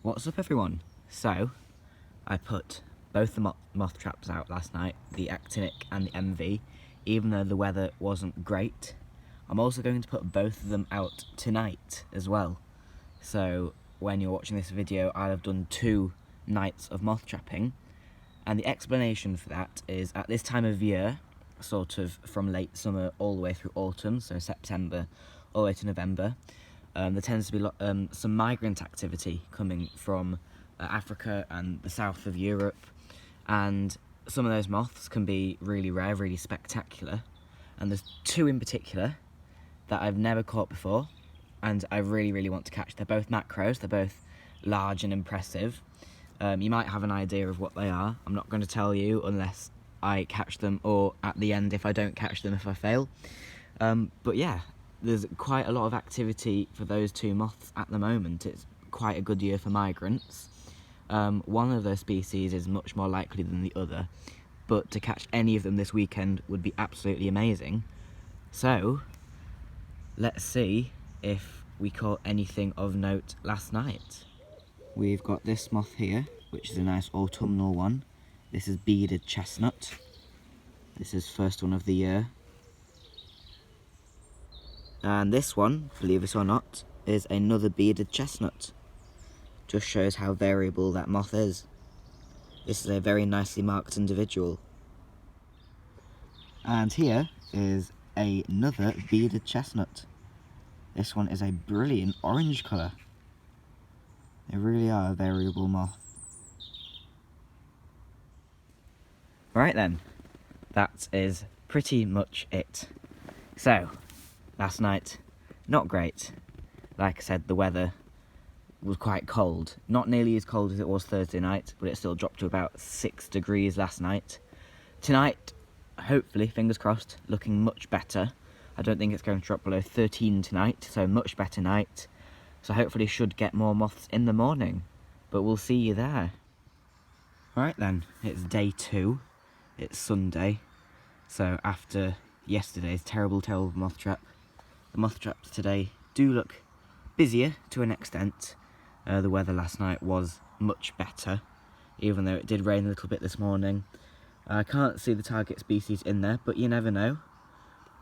What's up everyone? So, I put both the moth traps out last night, the actinic and the MV, even though the weather wasn't great. I'm also going to put both of them out tonight as well. So, when you're watching this video, I'll have done 2 nights of moth trapping. And the explanation for that is at this time of year, sort of from late summer all the way through autumn, so September all the way to November, there tends to be some migrant activity coming from Africa and the south of Europe, and some of those moths can be really rare, really spectacular, and there's 2 in particular that I've never caught before and I really want to catch. They're both macros, they're both large and impressive. You might have an idea of what they are. I'm not going to tell you unless I catch them, or at the end if I don't catch them, if I fail. But yeah, there's quite a lot of activity for those 2 moths at the moment. It's quite a good year for migrants. One of those species is much more likely than the other, but to catch any of them this weekend would be absolutely amazing. So, let's see if we caught anything of note last night. We've got this moth here, which is a nice autumnal one. This is bearded chestnut. This is first one of the year. And this one, believe it or not, is another bearded chestnut. Just shows how variable that moth is. This is a very nicely marked individual. And here is another bearded chestnut. This one is a brilliant orange colour. They really are a variable moth. Right then, that is pretty much it. So, last night, not great. Like I said, the weather was quite cold. Not nearly as cold as it was Thursday night, but it still dropped to about 6 degrees last night. Tonight, hopefully, fingers crossed, looking much better. I don't think it's going to drop below 13 tonight, so much better night. So hopefully should get more moths in the morning, but we'll see you there. Right then, it's day 2. It's Sunday, so after yesterday's terrible moth trap, the moth traps today do look busier to an extent. The weather last night was much better, even though it did rain a little bit this morning. I can't see the target species in there, but you never know,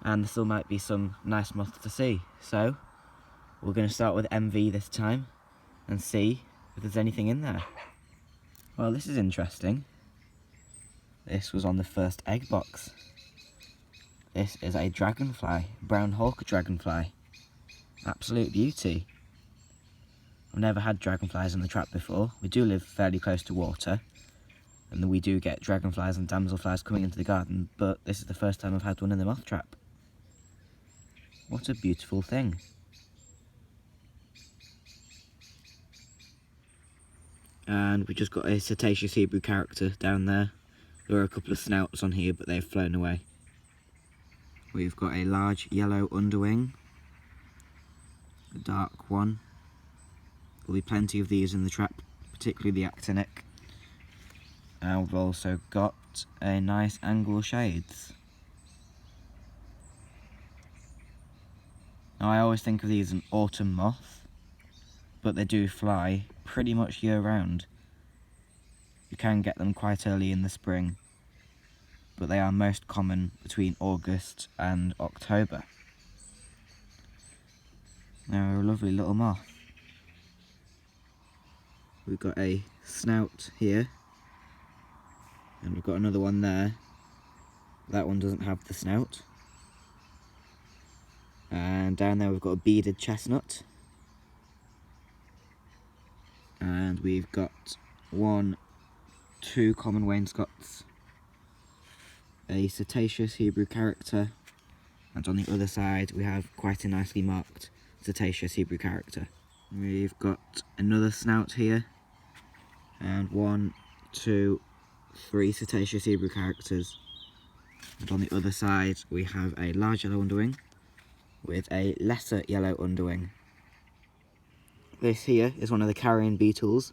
and there still might be some nice moths to see. So we're going to start with MV this time and see if there's anything in there. Well, this is interesting. This was on the first egg box. This is a dragonfly, brown hawk dragonfly. Absolute beauty. I've never had dragonflies in the trap before. We do live fairly close to water, and we do get dragonflies and damselflies coming into the garden, but this is the first time I've had one in the moth trap. What a beautiful thing. And we just got a Cetaceous Hebrew character down there. There are a couple of snouts on here, but they've flown away. We've got a large yellow underwing, a dark one. There'll be plenty of these in the trap, particularly the actinic. And we've also got a nice angle shades. Now I always think of these as an autumn moth, but they do fly pretty much year round. You can get them quite early in the spring, but they are most common between August and October. They're a lovely little moth. We've got a snout here, and we've got another one there. That one doesn't have the snout. And down there we've got a bearded chestnut. And we've got 2 common wainscots, a Cetaceous Hebrew character, and on the other side we have quite a nicely marked Cetaceous Hebrew character. We've got another snout here, and 1, 2, 3 Cetaceous Hebrew characters, and on the other side we have a large yellow underwing with a lesser yellow underwing. This here is one of the carrion beetles.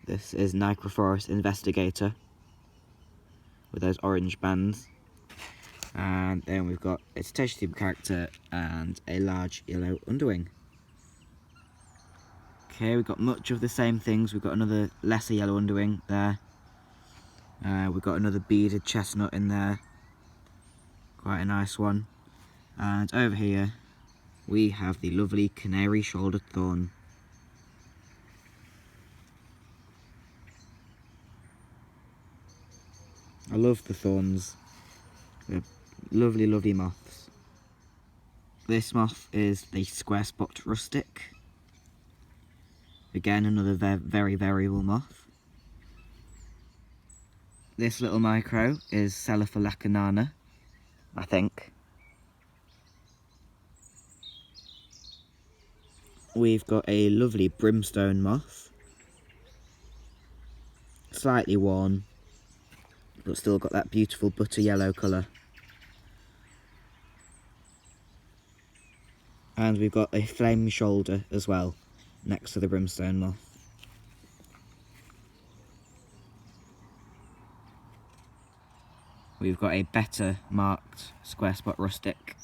This is Nigrophorus investigator with those orange bands. And then we've got a Cetaceous Hebrew character and a large yellow underwing. Okay, we've got much of the same things. We've got another lesser yellow underwing there. We've got another beaded chestnut in there. Quite a nice one. And over here, we have the lovely canary shouldered thorn. I love the thorns. They're lovely, lovely moths. This moth is the square spot rustic. Again, another very variable moth. This little micro is Cephalacanana, I think. We've got a lovely brimstone moth. Slightly worn, but still got that beautiful butter yellow colour. And we've got a flame shoulder as well, next to the brimstone moth. We've got a better marked square spot rustic.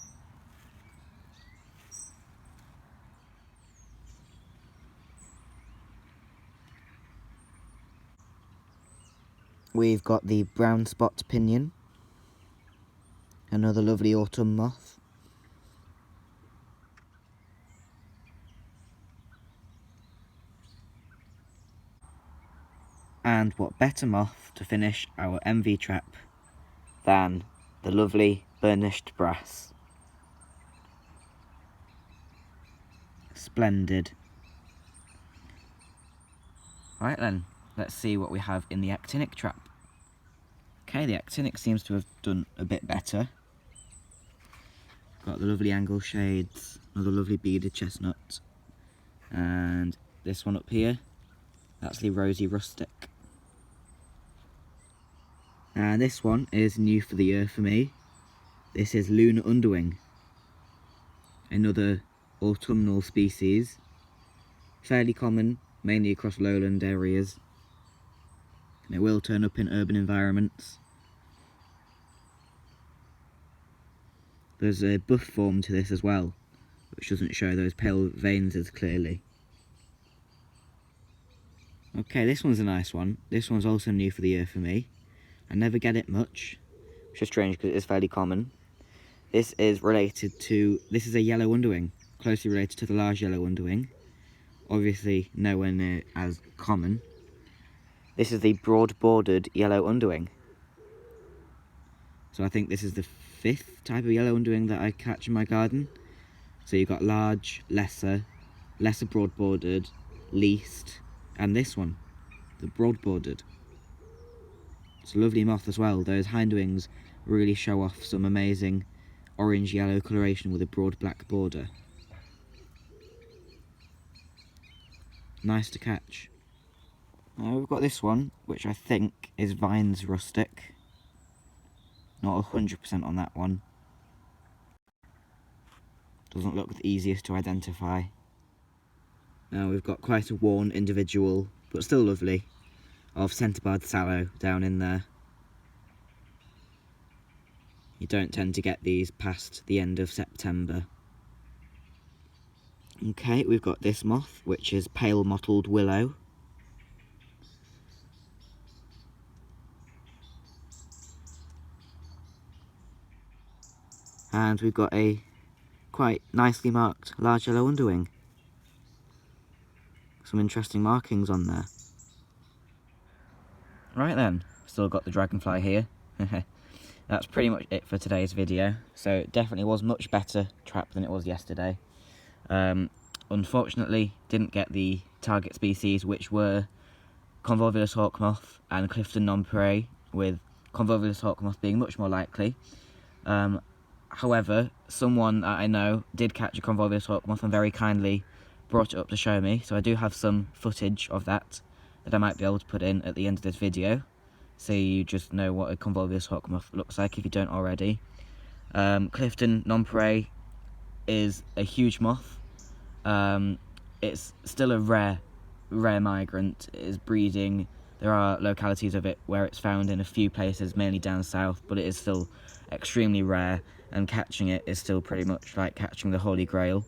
We've got the brown spot pinion, another lovely autumn moth. And what better moth to finish our MV trap than the lovely burnished brass. Splendid. Right then, let's see what we have in the actinic trap. Okay, the actinic seems to have done a bit better. Got the lovely angle shades, another lovely beaded chestnut, and this one up here, that's the rosy rustic. And this one is new for the year for me. This is lunar underwing, another autumnal species, fairly common, mainly across lowland areas, and it will turn up in urban environments. There's a buff form to this as well, which doesn't show those pale veins as clearly. Okay, this one's a nice one. This one's also new for the year for me. I never get it much, which is strange because it is fairly common. This is this is a yellow underwing, closely related to the large yellow underwing. Obviously nowhere near as common. This is the broad-bordered yellow underwing. So I think this is the 5th type of yellow underwing that I catch in my garden. So you've got large, lesser broad-bordered, least, and this one, the broad-bordered. It's a lovely moth as well. Those hind wings really show off some amazing orange-yellow coloration with a broad black border. Nice to catch. We've got this one, which I think is Vines rustic. Not 100% on that one. Doesn't look the easiest to identify. Now we've got quite a worn individual, but still lovely, of centre-barred sallow down in there. You don't tend to get these past the end of September. Okay, we've got this moth, which is pale mottled willow. And we've got a quite nicely marked large yellow underwing. Some interesting markings on there. Right then, still got the dragonfly here. That's pretty much it for today's video. So it definitely was much better trap than it was yesterday. Unfortunately, didn't get the target species, which were convolvulus hawk moth and Clifton nonpareil, with convolvulus hawk moth being much more likely. However, someone that I know did catch a convolvulus hawk moth and very kindly brought it up to show me, so I do have some footage of that I might be able to put in at the end of this video, so you just know what a convolvulus hawk moth looks like if you don't already. Clifton nonpareil is a huge moth. It's still a rare migrant. It is breeding. There are localities of it where it's found in a few places, mainly down south, but it is still extremely rare, and catching it is still pretty much like catching the Holy Grail.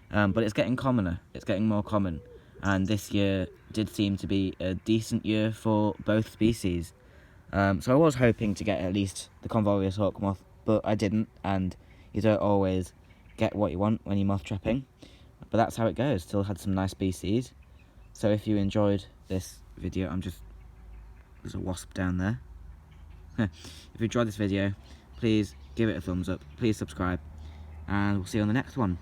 But it's getting commoner. It's getting more common. and this year did seem to be a decent year for both species. So I was hoping to get at least the convolvulus hawk moth, but I didn't, and you don't always get what you want when you're moth trapping. But that's how it goes. Still had some nice species. So if you enjoyed this video, there's a wasp down there. If you enjoyed this video, please give it a thumbs up, please subscribe, and we'll see you on the next one.